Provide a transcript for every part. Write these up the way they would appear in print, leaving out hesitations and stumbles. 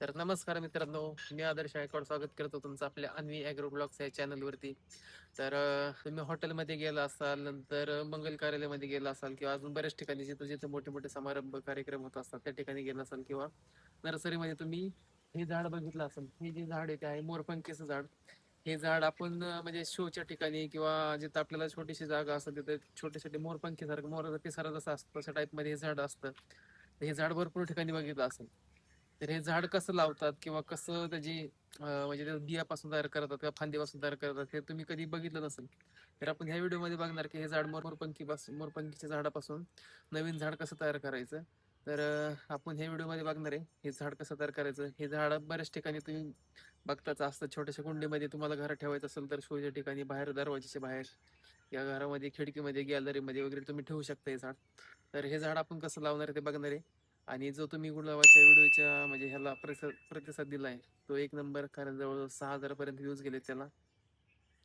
तर नमस्कार मित्रांनो, मी आदर्श गायकवाड स्वागत करतो तुमचं आपल्या अन्वी ॲग्रो ब्लॉग्स या चॅनलवरती. तर तुम्ही हॉटेलमध्ये गेला असाल, नंतर मंगल कार्यालयामध्ये गेला असाल किंवा अजून बऱ्याच ठिकाणी जिथे जिथे मोठे मोठे समारंभ कार्यक्रम होत असतात त्या ठिकाणी गेला असाल किंवा नर्सरीमध्ये तुम्ही हे झाड बघितलं असेल. हे जे झाड आहे ते आहे मोरपंखीचं झाड. हे झाड आपण म्हणजे शोच्या ठिकाणी किंवा जिथं आपल्याला छोटीशी जागा असते तिथे छोटे छोटे मोरपंखी सारखं मोराचा पिसारा जसा असतो तशा टाईपमध्ये हे झाड असतं. तर हे झाड भरपूर ठिकाणी बघितलं असेल. तर हे झाड कसं लावतात किंवा कसं त्याची म्हणजे त्या बियापासून तयार करतात किंवा फांदीपासून तयार करतात हे तुम्ही कधी बघितलं नसेल. तर आपण ह्या व्हिडिओमध्ये बघणार की हे झाड मोरपंखीच्या झाडापासून नवीन झाड कसं तयार करायचं. तर आपण ह्या व्हिडिओमध्ये बघणार आहे हे झाड कसं तयार करायचं. हे झाड बऱ्याच ठिकाणी तुम्ही बघताच असतं. छोट्याशा कुंडीमध्ये तुम्हाला घरात ठेवायचं असेल तर शोच्या ठिकाणी बाहेर दरवाजाच्या बाहेर या घरामध्ये खिडकीमध्ये गॅलरीमध्ये वगैरे तुम्ही ठेवू शकता हे झाड. तर हे झाड आपण कसं लावणार आहे ते बघणार आहे. आणि जो तुम्ही गुलाबाच्या व्हिडिओच्या म्हणजे ह्याला प्रतिसाद दिलाय तो एक नंबर, कारण जवळ 6,000 पर्यंत व्ह्यूज गेले त्याला.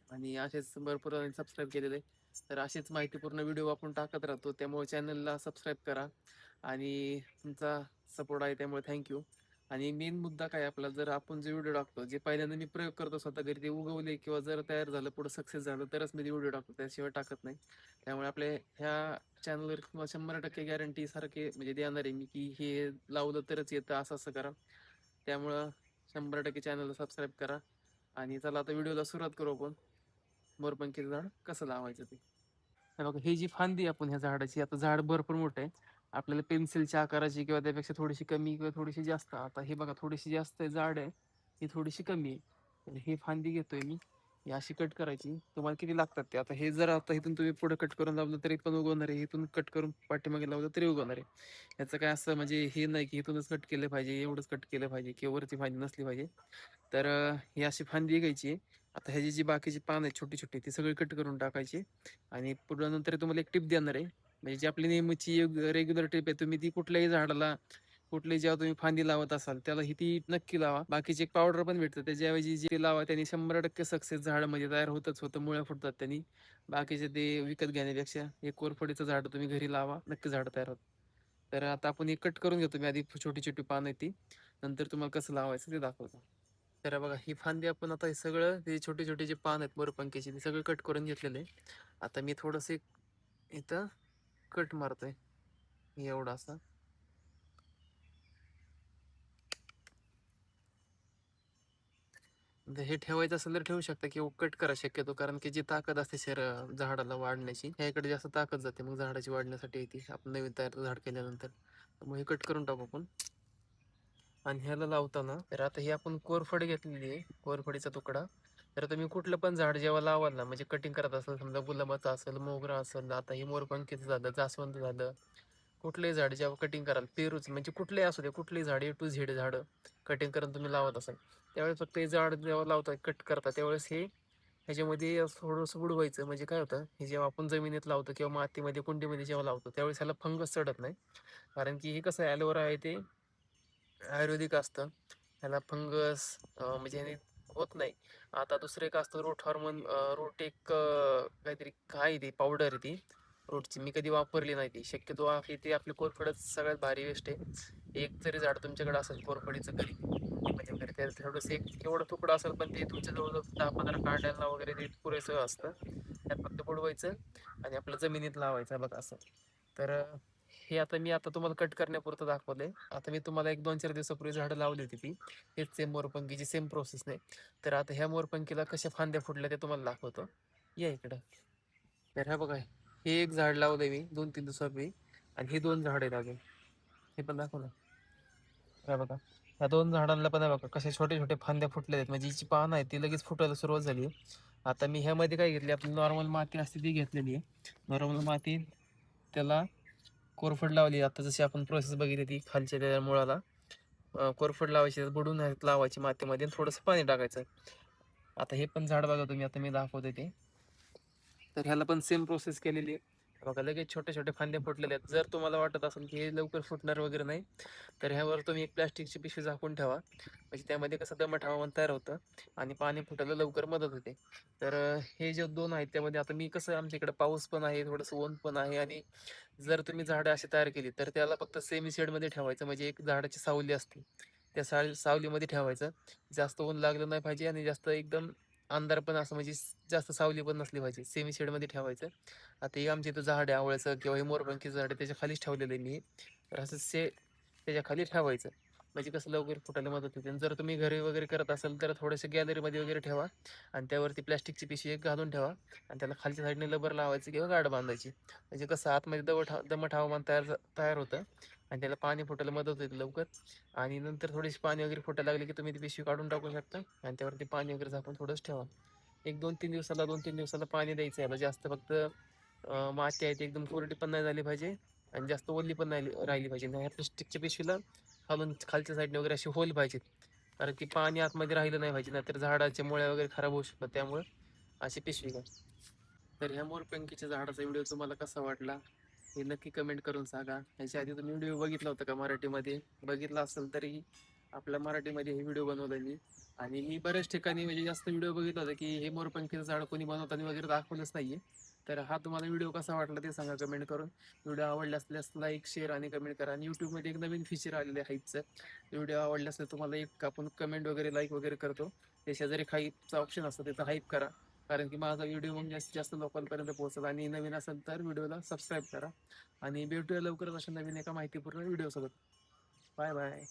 आणि असेच भरपूर सबस्क्राईब केलेले. तर असेच माहितीपूर्ण व्हिडिओ आपण टाकत राहतो, त्यामुळे चॅनलला सबस्क्राईब करा. आणि तुमचा सपोर्ट आहे त्यामुळे थँक्यू. आणि मेन मुद्दा काय आपला, जर आपण जे व्हिडिओ टाकतो जे पहिल्यांदा मी प्रयोग करतो स्वतः घरी ते उगवले किंवा जर तयार झालं पुढे सक्सेस झालं तरच मी व्हिडिओ टाकतो, त्याशिवाय टाकत नाही. त्यामुळे आपल्या ह्या चॅनलवर किंवा 100% गॅरंटी सारखे म्हणजे देणार आहे मी की हे लावलं तरच येतं असं असं करा. त्यामुळं 100% चॅनलला सबस्क्राईब करा. आणि चला आता व्हिडिओला सुरुवात करू आपण. मोरपंखीचं झाड कसं लावायचं ते. हे बघा, ही जी फांदी आपण ह्या झाडाची, आता झाड भरपूर मोठं आहे. आपल्याला पेन्सिलच्या आकाराची किंवा त्यापेक्षा थोडीशी कमी किंवा थोडीशी जास्त, आता हे बघा थोडीशी जास्त जाड आहे, ही थोडीशी कमी आहे. तर ही फांदी घेतोय मी, ही अशी कट करायची. तुम्हाला किती लागतात ते, आता हे जर आता इथून तुम्ही पुढे कट करून लावलं तरी पण उगवणार आहे, इथून कट करून पाठीमागे लावलं तरी उगवणार आहे. याचं काय असं म्हणजे हे नाही की इथूनच कट केलं पाहिजे, एवढंच कट केलं पाहिजे किंवा वरची फांदी नसली पाहिजे. तर ही अशी फांदी घ्यायची. आता ह्याची जी बाकीची पान आहेत छोटी छोटी ती सगळी कट करून टाकायची. आणि पुढे नंतर तुम्हाला एक टिप देणार आहे, म्हणजे जी आपली नेहमीची रेग्युलर टिप आहे, तुम्ही ती कुठल्याही झाडाला कुठली जेव्हा तुम्ही फांदी लावत असाल त्याला ही ती नक्की लावा. बाकीची एक पावडर पण भेटतं त्याच्याऐवजी जे लावा त्यांनी 100% सक्सेस झाड म्हणजे तयार होतच होतं, मुळ्या फुटतात त्यांनी. बाकीचे ते विकत घेण्यापेक्षा एक कोरफडीचं झाड तुम्ही घरी लावा, नक्की झाड तयार होतं. तर आता आपण एक कट करून घेतो मी आधी, छोटी छोटी पान आहे ती, नंतर तुम्हाला कसं लावायचं ते दाखवतो. तर बघा ही फांदी आपण आता हे सगळं ते छोटे छोटे जे पान आहेत मोरपंखीचे ते सगळं कट करून घेतलेले आहे. आता मी थोडस इथं कट मारतोय एवढा असा. हे ठेवायचं असेल तर ठेवू शकता किंवा कट करा शक्यतो, कारण की जी ताकद असते झाडाला वाढण्याची ह्याकडे जास्त ताकद जाते, मग झाडाची वाढण्यासाठी येते आपण नवीन तयार झाड केल्यानंतर. मग हे कट करून टाकू आपण. आणि ह्याला लावताना तर आता ही आपण कोरफड घेतलेली आहे, कोरफडीचा तुकडा. तर तुम्ही कुठलं पण झाड जेव्हा लावाल ना, म्हणजे कटिंग करत असेल, समजा गुलाबाचं असेल, मोगरा असेल, आता ही मोरपंखीचं झालं, जास्वंद झालं, कुठलंही झाड जेव्हा कटिंग कराल, पेरूच म्हणजे कुठलेही असू दे, कुठलेही झाड A to Z झाड कटिंग करून तुम्ही लावत असाल, त्यावेळेस फक्त हे झाड जेव्हा लावता कट करता त्यावेळेस हे ह्याच्यामध्ये थोडंसं बुडवायचं. म्हणजे काय होतं, हे जेव्हा आपण जमिनीत लावतो किंवा मातीमध्ये कुंडीमध्ये जेव्हा लावतो त्यावेळेस ह्याला फंगस चढत नाही. कारण की हे कसं ॲलोवेरा आहे ते आयुर्वेदिक असतं, ह्याला फंगस म्हणजे ह्याने होत नाही. आता दुसरं एक असतं रूट हॉर्मोन, रूट एक काहीतरी काय ती पावडर आहे ती रूटची, मी कधी वापरली नाही ती. शक्यतो ते आपली कोरफडच सगळ्यात भारी वेस्ट आहे. एक जरी झाड तुमच्याकडे असेल कोरफडीचं घरी म्हणजे वगैरे त्याचं थोडंसं एक एवढं तुकडं असेल, पण ते तुमच्या जवळ 10-15 कांड्यांना वगैरे ते पुरेसं असतं. त्यात फक्त बुडवायचं आणि आपलं जमिनीत लावायचं बघा असं. तर हे आता तुम्हाला कट करण्यापुरतं दाखवलंय. आता मी तुम्हाला एक 2-4 दिवसापूर्वी झाडं लावली होती ती, हेच सेम मोरपंखीची सेम प्रोसेस नाही. तर आता ह्या मोरपंखीला कशा फांद्या फुटल्या ते तुम्हाला दाखवतो, या इकडं. तर ह्या बघा, हे एक झाड लावलंय मी 2-3 दिवसापूर्वी, आणि ही 2 झाड आहेत अजून, हे पण दाखव ना. हे बघा, ह्या 2 झाडांना पण हे बघा कसे छोटे छोटे फांद्या फुटलेल्या आहेत, म्हणजे जी पान आहे ती लगेच फुटायला सुरुवात झाली. आता मी ह्यामध्ये काय घेतली, आपली नॉर्मल माती असते ती घेतलेली आहे. नॉर्मल माती, त्याला कोरफड लावली. आता जशी आपण प्रोसेस बघितली ती खालच्या त्या मुळाला कोरफड लावायची, बुडून लावायची मातीमध्ये, थोडंसं पाणी टाकायचं. आता हे पण झाड बघा तुम्ही, आता मी दाखवते ते. तर ह्याला पण सेम प्रोसेस केलेली आहे. बघा लगेच छोटे छोटे फांदे फुटलेले आहेत. जर तुम्हाला वाटत असेल की हे लवकर फुटणार वगैरे नाही, तर ह्यावर तुम्ही एक प्लॅस्टिकची पिशवी झाकून ठेवा, म्हणजे त्यामध्ये कसं दमट हवामान तयार होतं आणि पाणी फुटायला लवकर मदत होते. तर हे जे 2 आहेत त्यामध्ये आता मी कसं, आमच्या इकडे पाऊस पण आहे, थोडंसं ऊन पण आहे, आणि जर तुम्ही झाडं अशी तयार केली तर त्याला फक्त सेमी शेडमध्ये ठेवायचं, म्हणजे एक झाडाची सावली असते त्या सावलीमध्ये ठेवायचं. जास्त ऊन लागलं नाही पाहिजे आणि जास्त एकदम अंधार पण असं म्हणजे जास्त सावली पण नसली पाहिजे. सेमी शेडमध्ये ठेवायचं. आता हे आमच्या इथं झाड आहे आवळ्याचं किंवा हे मोरपंखीचं झाड आहे त्याच्या खालीच ठेवलेलं आहे मी. तर असं त्याच्या खाली ठेवायचं. म्हणजे कसं लवकर फुटायला मदत होते. आणि जर तुम्ही घरी वगैरे करत असाल तर थोडंसं गॅलरीमध्ये वगैरे ठेवा आणि त्यावरती प्लॅस्टिकची पिशवी एक घालून ठेवा आणि त्याला खालच्या साईडने रबर लावायचं किंवा गाठ बांधायची. म्हणजे कसं आतमध्ये दमट हवामान तयार होतं आणि त्याला पाणी फुटायला मदत होते लवकर. आणि नंतर थोडीशी पाणी वगैरे फुटायला लागली की तुम्ही ती पिशवी काढून टाकू शकता आणि त्यावरती पाणी वगैरे झाकून थोडंच ठेवा. एक 2-3 दिवसाला पाणी द्यायचं याला. जास्त फक्त माती आहे ती एकदम कोरडी पण नाही झाली पाहिजे आणि जास्त ओली पण नाही राहिली पाहिजे. नाही प्लास्टिकच्या पिशवीला खालून खालच्या साईडने वगैरे असे होल पाहिजेत. कारण की पाणी आतमध्ये राहिलं नाही पाहिजे, नाहीतर झाडाच्या मुळ्या वगैरे खराब होऊ शकतात. त्यामुळे अशी पिशवी घ्या. तर ह्या मोरपंखीच्या झाडाचा व्हिडिओ तुम्हाला कसा वाटला हे नक्की कमेंट करून सांगा. ह्याच्या आधी तुम्ही व्हिडिओ बघितला होता का मराठीमध्ये? बघितला असेल तरी आपल्या मराठीमध्ये हे व्हिडिओ बनवला मी. आणि मी बऱ्याच ठिकाणी म्हणजे जास्त व्हिडिओ बघितला होता की हे मोरपंखीचं झाड कोणी बनवताना वगैरे दाखवलंच नाहीये. तर हा तुम्हाला व्हिडिओ कसा वाटला ते सांगा कमेंट करून. व्हिडिओ आवडला असल्यास लाईक, शेअर आणि कमेंट करा. आणि यूट्यूबमध्ये एक नवीन फीचर आलेलं आहे हाईपचं. व्हिडिओ आवडला असेल तुम्हाला एक आपण कमेंट वगैरे लाईक वगैरे करतो. त्या शेजारी हाईपचा ऑप्शन असतो त्याचा हाईप करा. कारण की माझा व्हिडिओ मग जास्तीत जास्त लोकांपर्यंत पोहोचेल. आणि नवीन असेल तर व्हिडिओला सबस्क्राईब करा आणि भेटूया लवकरच अशा नवीन एका माहितीपूर्ण व्हिडिओ सोबत. Bye bye.